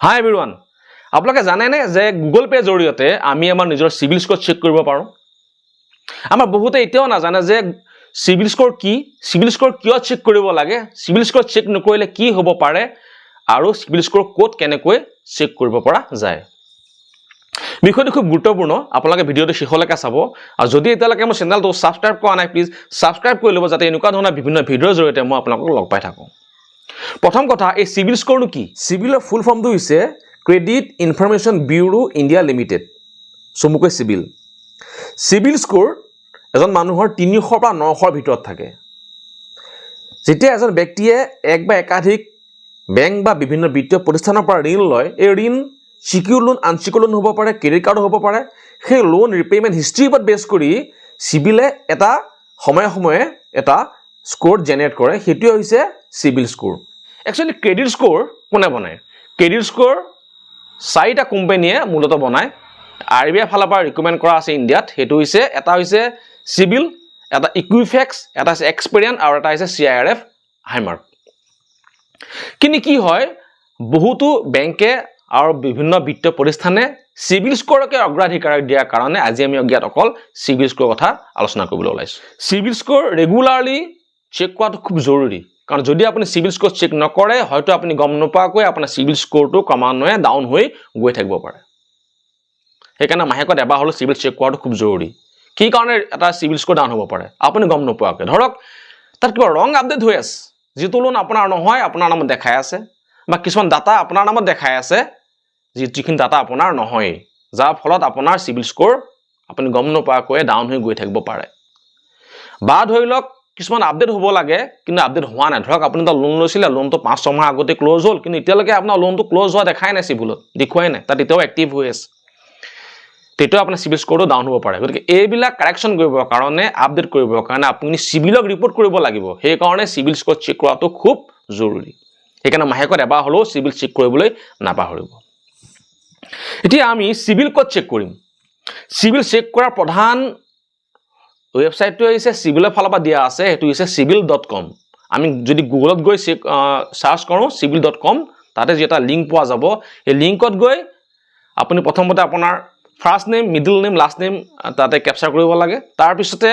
Hi everyone. আপোনালোকে জানে নে যে গুগল পে জৰিয়তে আমি আমাৰ নিজৰ সিবিল স্কোৰ চেক কৰিব পাৰো আমাৰ বহুতে এতিয়াও নাজানে যে সিবিল স্কোৰ কি সিবিল স্কোৰ কিয় চেক কৰিব লাগে সিবিল স্কোৰ চেক নকৰিলে কি হ'ব পাৰে আৰু সিবিল স্কোৰ কোড কেনেকৈ চেক কৰিব পৰা যায় বিষয়টো খুব গুৰুত্বপূৰ্ণ আপোনালোকে ভিডিওটো শেষলৈকে চাব আৰু যদি এতিয়ালৈকে মোৰ চেনেলটো সাবস্ক্ৰাইব কৰা নাই প্লিজ সাবস্ক্ৰাইব কৰি ল'ব যাতে এনেকুৱা ধৰণৰ বিভিন্ন ভিডিওৰ জৰিয়তে মই আপোনালোকক লগ পাই থাকো প্ৰথম কথা এই সিবিল স্কোৰটো কি সিবিলৰ ফুল ফৰ্মটো হৈছে credit information bureau India limited চমুকৈ সিবিল সিবিল স্কোৰ এজন মানুহৰ 300 পৰা 900 ৰ ভিতৰত থাকে যেতিয়া এজন ব্যক্তিয়ে এক বা একাধিক বেংক বা বিভিন্ন বিত্তীয় প্ৰতিষ্ঠানৰ পৰা ঋণ লয় এই ঋণ সিকিউৰ লোন আনসিকিউৰ লোন হ'ব পাৰে ক্ৰেডিট কাৰ্ড হ'ব পাৰে সেই লোন ৰিপেমেন্ট হিষ্ট্ৰি ওপৰত বেছ কৰি সিবিলে এটা সময়ে এটা স্কোৰ জেনাৰেট কৰে হেতু হৈছে CIBIL score actually credit score কোনে বনায় ক্ৰেডিট স্কোৰ চাৰিটা কোম্পানীয়ে মূলত বনায় আৰবিআই ফালৰ পৰা ৰিকমেন্ড কৰা আছে ইণ্ডিয়াত হেতু হৈছে এটা হৈছে সিবিল এটা ইকুইফেক্স এটা আছে এক্সপেৰিয়েন্স আৰু এটা আছে চিআইআৰএফ হাইমাৰ্ক কিন্তু কি হয় বহুতো বেংকে আৰু বিভিন্ন বিত্তীয় প্ৰতিষ্ঠানে সিবিল স্কোৰকে অগ্ৰাধিকাৰ দিয়াৰ কাৰণে আজি আমি অজ্ঞাত অকল সিবিল স্কোৰ কথা আলোচনা কৰিবলৈ ওলাইছো সিবিল স্কোৰ ৰেগুলাৰলি চেক কৰাটো খুব জৰুৰী কাৰণ যদি আপুনি সিবিল স্কোৰ চেক নকৰে হয়তো আপুনি গম নোপোৱাকৈ আপোনাৰ সিবিল স্কোৰটো ক্ৰমান্বয়ে ডাউন হৈ গৈ থাকিব পাৰে সেইকাৰণে মাহেকত এবাৰ হলো সিবিল চেক কৰাটো খুব জৰুৰী কি কাৰণে এটা সিবিল স্কোৰ ডাউন হ'ব পাৰে আপুনি গম নোপোৱাকৈ ধৰক তাত কিবা ৰং আপডেট হৈ আছে যিটো লোন আপোনাৰ নহয় আপোনাৰ নামত দেখাই আছে বা কিছুমান ডাটা আপোনাৰ নামত দেখাই আছে যিখিনি ডাটা আপোনাৰ নহয় যাৰ ফলত আপোনাৰ সিবিল স্কোৰ আপুনি গম নোপোৱাকৈ ডাউন হৈ গৈ থাকিব পাৰে বা ধৰি লওক কিছুমান আপডেট হ'ব লাগে কিন্তু আপডেট হোৱা নাই ধৰক আপুনি এটা লোন লৈছিল লোনটো 5-6 মাহ আগতে ক্লোজ হ'ল কিন্তু এতিয়ালৈকে আপোনাৰ লোনটো ক্লোজ হোৱা দেখাই নাই সিবিলত দেখুৱাই নাই তাত এতিয়াও এক্টিভ হৈ আছে তেতিয়া আপোনাৰ সিবিল স্কোৰটো ডাউন হ'ব পাৰে গতিকে এইবিলাক কাৰেকচন কৰিবৰ কাৰণে আপডেট কৰিবৰ কাৰণে আপুনি সিবিলক ৰিপৰ্ট কৰিব লাগিব সেই কাৰণে সিবিল স্কোৰ চেক কৰাটো খুব জৰুৰী সেইকাৰণে মাহেকত এবাৰ হলেও সিবিল চেক কৰিবলৈ নাপাহৰিব এতিয়া আমি সিবিল কোড চেক কৰিম সিবিল চেক কৰাৰ প্ৰধান ওয়েবসাইটটো হৈছে সিবিলৰ ফালৰ পৰা দিয়া আছে এটো হৈছে cibil.com আমি যদি গুগলত গৈ সাৰ্চ কৰো cibil.com তাতে যেটা লিংক পোৱা যাব এই লিংকত গৈ আপুনি প্ৰথমতে আপোনাৰ first name middle name last name তাতে ক্যাপচাৰ কৰিব লাগে তাৰ পিছতে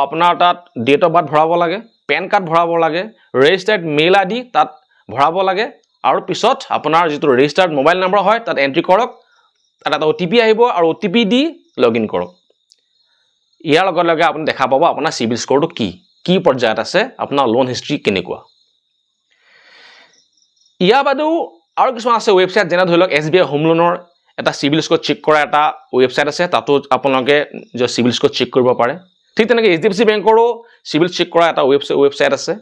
আপোনাৰ তাত ডেট অফ বাৰ্থ ভৰাব লাগে পেন কাৰ্ড ভৰাব লাগে ৰেজিষ্টাৰ্ড মেইল আইডি তাত ভৰাব লাগে আৰু পিছত আপোনাৰ যেটো ৰেজিষ্টাৰ্ড মোবাইল নম্বৰ হয় তাত এন্ট্ৰি কৰক তাত এটা ওটিপি আহিব আৰু ওটিপি দি লগইন কৰক ইয়াৰ লগে লগে আপুনি দেখা পাব আপোনাৰ সিবিল স্কোৰটো কি পৰ্যায়ত আছে আপোনাৰ লোন হিষ্ট্ৰি কেনেকুৱা ইয়াৰ বাদেও আৰু কিছুমান আছে ওয়েবসাইট যেনে ধৰি লওক এসবিআই হোম লোনৰ এটা সিবিল স্কোৰ চেক কৰা এটা ওয়েবসাইট আছে তাতো আপোনালোকে যে সিবিল স্কোৰ চেক কৰিব পাৰে ঠিক তেনেকৈ এইচডিএফসি বেংকৰো সিবিল চেক কৰা এটা ওয়েবসাইট আছে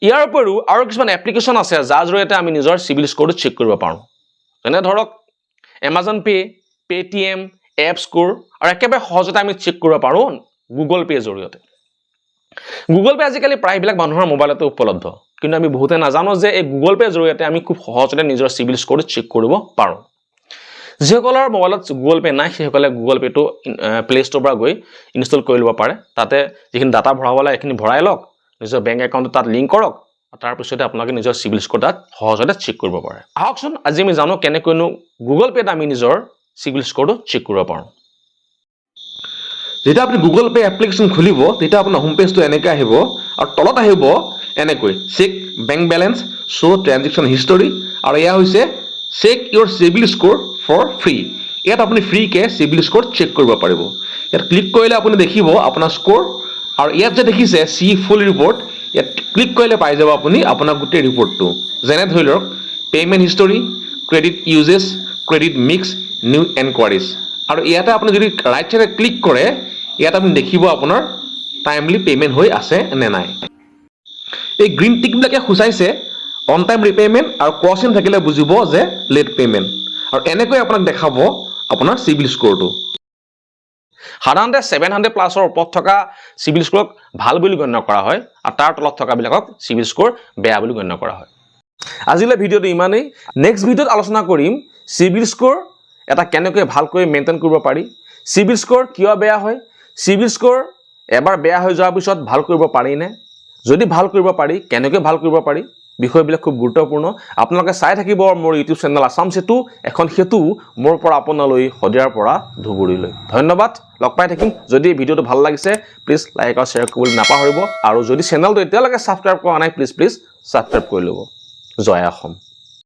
ইয়াৰ উপৰিও আৰু কিছুমান এপ্লিকেশন আছে যাৰ জৰিয়তে আমি নিজৰ সিবিল স্কোৰটো চেক কৰিব পাৰো যেনে ধৰক Amazon Pay Paytm app score আৰু একেবাৰে সহজতে আমি চেক কৰিব পাৰো গুগল পে জৰিয়তে গুগল পে আজিকালি প্ৰায়বিলাক মানুহৰ মোবাইলতে উপলব্ধ কিন্তু আমি বহুতে নাজানো যে এই গুগল পে জৰিয়তে আমি খুব সহজতে নিজৰ সিবিল স্কোৰটো চেক কৰিব পাৰো যিসকলৰ মোবাইলত গুগল পে নাই সেইসকলে গুগল পেটো প্লে ষ্ট'ৰৰ পৰা গৈ ইনষ্টল কৰি ল'ব পাৰে তাতে যিখিনি ডাটা ভৰাব লাগে এইখিনি ভৰাই লওক নিজৰ বেংক একাউণ্টত তাত লিংক কৰক তাৰ পিছতে আপোনালোকে নিজৰ সিবিল স্কোৰ তাত সহজতে চেক কৰিব পাৰে আহকচোন আজি আমি জানো কেনেকৈনো গুগল পেত আমি নিজৰ সিবিল স্কোৰটো চেক কৰিব পাৰো যেতিয়া আপুনি গুগল পে এপ্লিকেশন খুলিব তেতিয়া আপোনাৰ হোম পেজটো এনেকৈ আহিব আৰু তলত আহিব এনেকৈ check bank balance show transaction history আৰু এয়া হৈছে check your CIBIL score for free ইয়াত আপুনি ফ্ৰীকে সিবিল স্কোৰ চেক কৰিব পাৰিব ইয়াত ক্লিক কৰিলে আপুনি দেখিব আপোনাৰ স্কোৰ আৰু ইয়াত যে দেখিছে সি ফুল ৰিপৰ্ট ইয়াত ক্লিক কৰিলে পাই যাব আপুনি আপোনাৰ গোটেই ৰিপৰ্টটো যেনে ধৰি লওক payment history credit uses credit mix new enquiries আৰু ইয়াতে আপুনি যদি ৰাইট সাইডে ক্লিক কৰে ইয়াত আপুনি দেখিব আপোনাৰ টাইমলি পেমেন্ট হৈ আছে নে নাই এই গ্ৰীন টিক বিলাকে খুচাইছে অন টাইম ৰিপেমেন্ট আৰু ক্ৰছিং থাকিলে বুজিব যে লেট পেমেন্ট আৰু এনেকৈ আপোনাক দেখাব আপোনাৰ সিবিল স্কোৰটো সাধাৰণতে 700 প্লাছৰ ওপৰত থকা সিবিল স্কোৰক ভাল বুলি গণ্য কৰা হয় আৰু তাৰ তলত থকা বিলাকক সিবিল স্কোৰ বেয়া বুলি গণ্য কৰা হয় আজিলৈ ভিডিওটো ইমানেই নেক্সট ভিডিওত আলোচনা কৰিম সিবিল স্কোৰ এটা কেনেকৈ ভালকৈ মেইনটেইন কৰিব পাৰি সিবিল স্কোৰ কিয় বেয়া হয় সিবিল স্কোৰ এবাৰ বেয়া হৈ যোৱাৰ পিছত ভাল কৰিব পাৰি নে যদি ভাল কৰিব পাৰি কেনেকৈ ভাল কৰিব পাৰি বিষয়বিলাক খুব গুৰুত্বপূৰ্ণ আপোনালোকে চাই থাকিব মোৰ ইউটিউব চেনেল আসাম সেতু এখন সেতু মোৰ পৰা আপোনালৈ শদিয়াৰ পৰা ধুবুৰীলৈ ধন্যবাদ লগ পাই থাকিম যদি ভিডিঅটো ভাল লাগিছে প্লিজ লাইক আৰু শ্বেয়াৰ কৰিবলৈ নাপাহৰিব আৰু যদি চেনেলটো এতিয়ালৈকে সাবস্ক্ৰাইব কৰা নাই প্লিজ সাবস্ক্ৰাইব কৰি ল'ব জয় অসম